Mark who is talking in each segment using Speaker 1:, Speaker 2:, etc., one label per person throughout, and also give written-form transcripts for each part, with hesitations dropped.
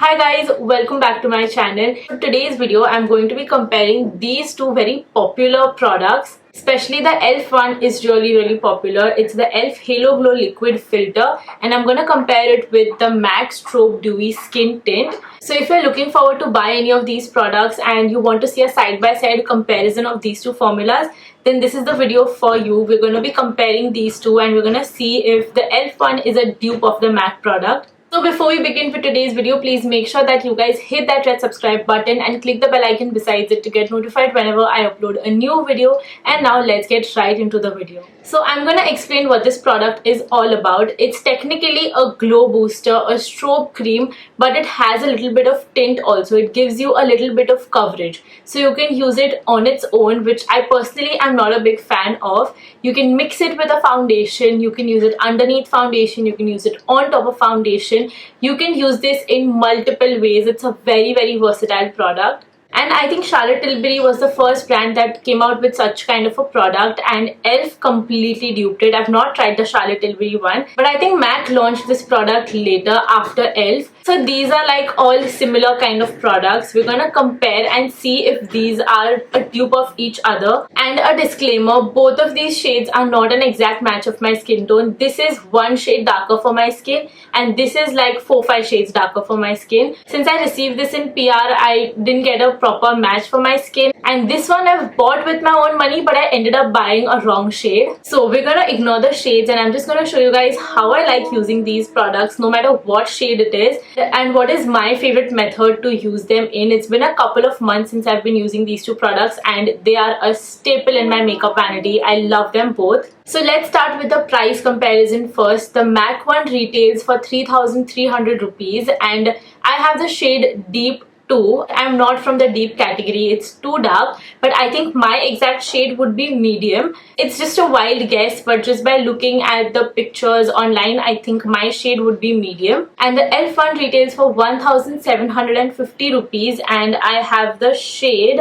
Speaker 1: Hi guys, welcome back to my channel. For today's video, I'm going to be comparing these two very popular products. Especially the e.l.f. one is really popular. It's the e.l.f. Halo Glow Liquid Filter and I'm going to compare it with the M.A.C Strobe Dewy Skin Tint. So if you're looking forward to buy any of these products and you want to see a side-by-side comparison of these two formulas, then this is the video for you. We're going to be comparing these two and we're going to see if the e.l.f. one is a dupe of the M.A.C product. So before we begin for today's video, please make sure that you guys hit that red subscribe button and click the bell icon besides it to get notified whenever I upload a new video. And now let's get right into the video. So I'm gonna explain what this product is all about. It's technically a glow booster, a strobe cream, but it has a little bit of tint also. It gives you a little bit of coverage. So you can use it on its own, which I personally am not a big fan of. You can mix it with a foundation, you can use it underneath foundation, you can use it on top of foundation. You can use this in multiple ways. It's a very versatile product. And I think Charlotte Tilbury was the first brand that came out with such kind of a product, and e.l.f. completely duped it. I've not tried the Charlotte Tilbury one, but I think M.A.C launched this product later after e.l.f. So these are like all similar kind of products. We're gonna compare and see if these are a dupe of each other. And a disclaimer, both of these shades are not an exact match of my skin tone. This is one shade darker for my skin and this is like 4-5 shades darker for my skin. Since I received this in PR, I didn't get a proper match for my skin, and this one I've bought with my own money, but I ended up buying a wrong shade. So we're gonna ignore the shades and I'm just gonna show you guys how I like using these products no matter what shade it is and what is my favorite method to use them in. It's been a couple of months since I've been using these two products and they are a staple in my makeup vanity. I love them both. So let's start with the price comparison first. The M.A.C one retails for 3,300 rupees and I have the shade Deep 2. I'm not from the deep category, it's too dark, but I think my exact shade would be medium. It's just a wild guess, but just by looking at the pictures online, I think my shade would be medium. And the e.l.f. one retails for 1,750 rupees and I have the shade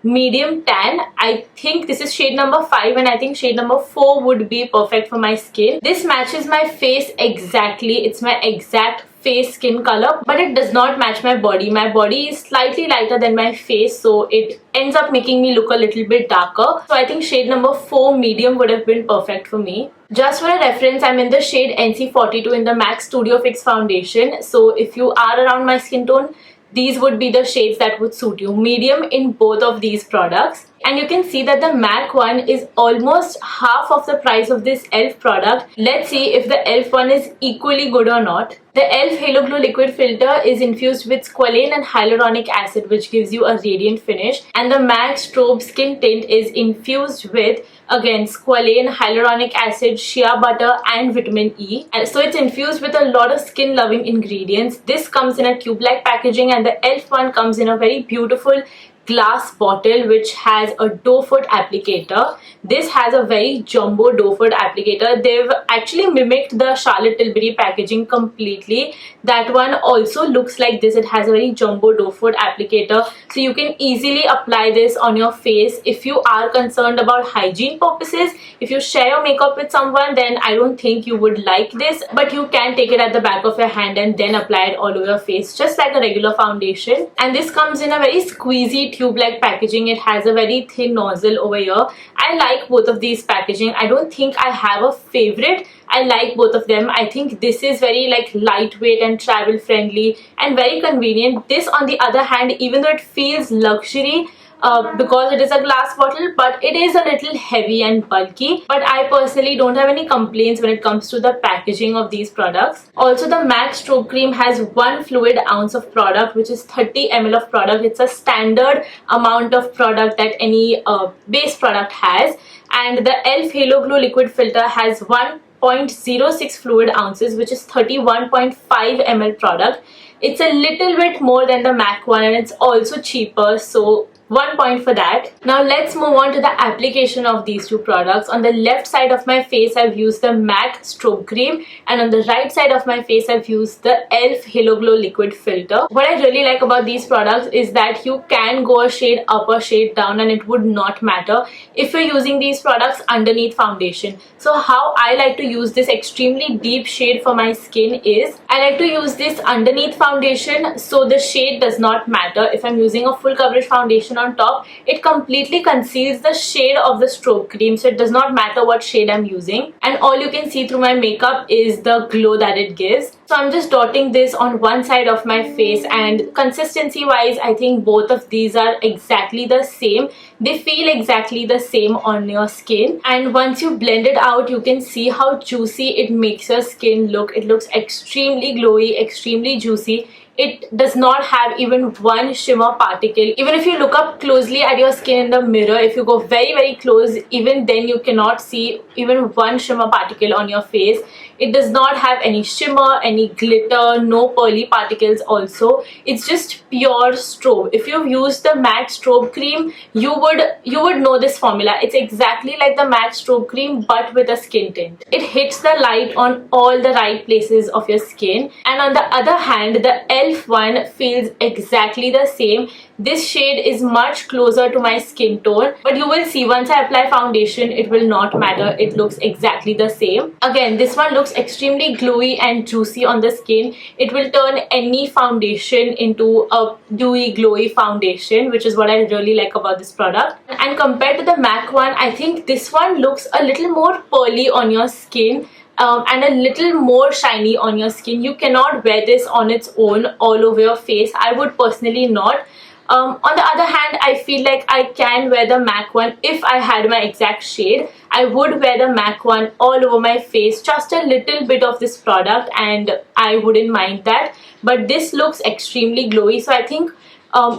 Speaker 1: medium tan. I think this is shade number 5 and I think shade number 4 would be perfect for my skin. This matches my face exactly. It's my exact face skin color, but it does not match my body. My body is slightly lighter than my face, so it ends up making me look a little bit darker. So I think shade number 4 medium would have been perfect for me. Just for a reference, I'm in the shade NC42 in the M.A.C Studio Fix foundation. So if you are around my skin tone, these would be the shades that would suit you. Medium in both of these products. And you can see that the M.A.C one is almost half of the price of this e.l.f. product. Let's see if the e.l.f. one is equally good or not. The e.l.f. Halo Glow Liquid Filter is infused with squalane and hyaluronic acid, which gives you a radiant finish. And the M.A.C Strobe Skin Tint is infused with, again, squalane, hyaluronic acid, shea butter and vitamin E. And so it's infused with a lot of skin loving ingredients. This comes in a tube-like packaging and the e.l.f. one comes in a very beautiful glass bottle which has a doe foot applicator. This has a very jumbo doe foot applicator. They've actually mimicked the Charlotte Tilbury packaging completely. That one also looks like this. It has a very jumbo doe foot applicator, so you can easily apply this on your face. If you are concerned about hygiene purposes, if you share your makeup with someone, then I don't think you would like this, but you can take it at the back of your hand and then apply it all over your face just like a regular foundation. And this comes in a very squeezy tube-like packaging. It has a very thin nozzle over here. I like both of these packaging. I don't think I have a favorite. I like both of them. I think this is very like lightweight and travel friendly and very convenient. This on the other hand, even though it feels luxury, because it is a glass bottle, but it is a little heavy and bulky. But I personally don't have any complaints when it comes to the packaging of these products. Also, the M.A.C Strobe Cream has 1 fluid ounce of product, which is 30 ml of product. It's a standard amount of product that any base product has. And the e.l.f. Halo Glow Liquid Filter has 1.06 fluid ounces, which is 31.5 ml product. It's a little bit more than the M.A.C one and it's also cheaper, so 1 point for that. Now let's move on to the application of these two products. On the left side of my face I've used the MAC strobe cream, and on the right side of my face I've used the e.l.f. Halo Glow liquid filter. What I really like about these products is that you can go a shade up or shade down and it would not matter if you're using these products underneath foundation. So how I like to use this extremely deep shade for my skin is I like to use this underneath foundation, so the shade does not matter. If I'm using a full coverage foundation on top, it completely conceals the shade of the strobe cream, so it does not matter what shade I'm using, and all you can see through my makeup is the glow that it gives. So I'm just dotting this on one side of my face, and consistency wise I think both of these are exactly the same. They feel exactly the same on your skin, and once you blend it out you can see how juicy it makes your skin look. It looks extremely glowy, extremely juicy. It does not have even one shimmer particle. Even if you look up closely at your skin in the mirror, if you go very close, even then you cannot see even one shimmer particle on your face. It does not have any shimmer, any glitter, no pearly particles also. It's just pure strobe. If you've used the MAC strobe cream, you would know this formula. It's exactly like the MAC strobe cream but with a skin tint. It hits the light on all the right places of your skin, and on the other hand the e.l.f. one feels exactly the same. This shade is much closer to my skin tone, but you will see once I apply foundation it will not matter. It looks exactly the same. Again, this one looks extremely glowy and juicy on the skin. It will turn any foundation into a dewy glowy foundation, which is what I really like about this product. And compared to the MAC one, I think this one looks a little more pearly on your skin. And a little more shiny on your skin. You cannot wear this on its own all over your face. I would personally not. On the other hand, I feel like I can wear the MAC one. If I had my exact shade, I would wear the MAC one all over my face, just a little bit of this product, and I wouldn't mind that. But this looks extremely glowy, so I think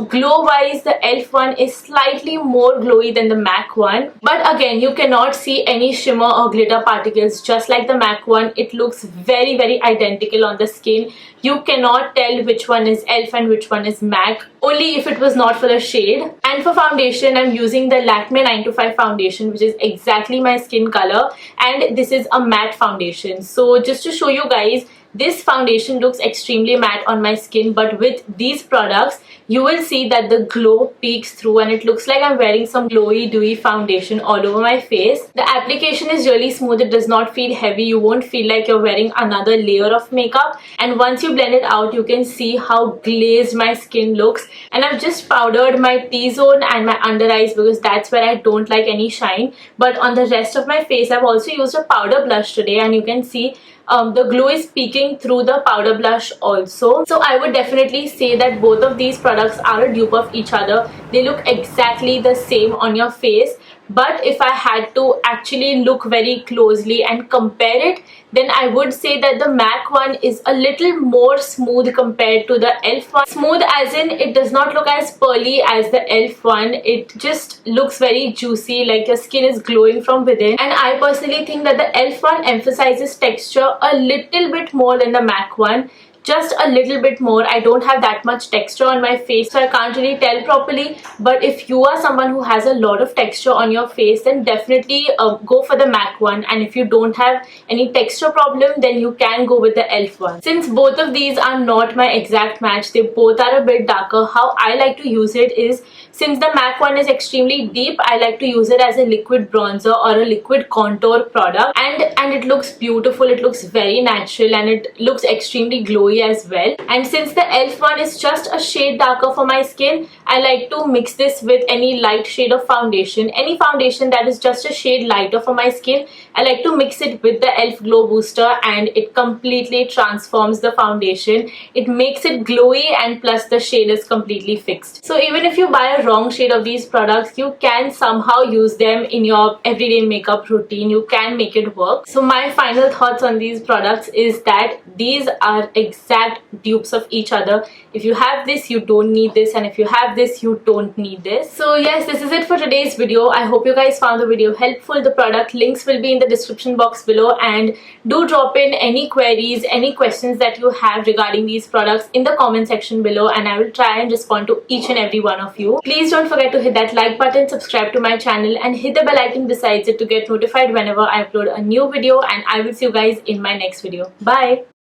Speaker 1: glow wise the e.l.f. one is slightly more glowy than the MAC one, but again you cannot see any shimmer or glitter particles. Just like the MAC one, it looks very identical on the skin. You cannot tell which one is e.l.f. and which one is MAC, only if it was not for the shade. And for foundation, I'm using the Lakme 925 foundation, which is exactly my skin color, and this is a matte foundation. So just to show you guys, this foundation looks extremely matte on my skin, but with these products you will see that the glow peeks through and it looks like I'm wearing some glowy dewy foundation all over my face. The application is really smooth. It does not feel heavy. You won't feel like you're wearing another layer of makeup, and once you blend it out you can see how glazed my skin looks. And I've just powdered my T-zone and my under eyes because that's where I don't like any shine, but on the rest of my face I've also used a powder blush today, and you can see the glow is peeking through the powder blush also. So I would definitely say that both of these products are a dupe of each other. They look exactly the same on your face, but if I had to actually look very closely and compare it, then I would say that the MAC one is a little more smooth compared to the e.l.f. one. Smooth as in it does not look as pearly as the e.l.f. one. It just looks very juicy, like your skin is glowing from within. And I personally think that the e.l.f. one emphasizes texture a little bit more than the MAC one. Just a little bit more. I don't have that much texture on my face, so I can't really tell properly, but if you are someone who has a lot of texture on your face, then definitely go for the MAC one, and if you don't have any texture problem, then you can go with the e.l.f. one. Since both of these are not my exact match, they both are a bit darker, how I like to use it is, since the MAC one is extremely deep, I like to use it as a liquid bronzer or a liquid contour product, and it looks beautiful. It looks very natural and it looks extremely glowy as well. And since the e.l.f. one is just a shade darker for my skin, I like to mix this with any light shade of foundation. Any foundation that is just a shade lighter for my skin, I like to mix it with the e.l.f. Glow Booster, and it completely transforms the foundation. It makes it glowy, and plus the shade is completely fixed. So even if you buy a wrong shade of these products, you can somehow use them in your everyday makeup routine. You can make it work. So my final thoughts on these products is that these are exactly exact dupes of each other. If you have this, you don't need this, and if you have this, you don't need this. So yes, this is it for today's video. I hope you guys found the video helpful. The product links will be in the description box below, and do drop in any queries, any questions that you have regarding these products in the comment section below, and I will try and respond to each and every one of you. Please don't forget to hit that like button, subscribe to my channel, and hit the bell icon besides it to get notified whenever I upload a new video, and I will see you guys in my next video. Bye!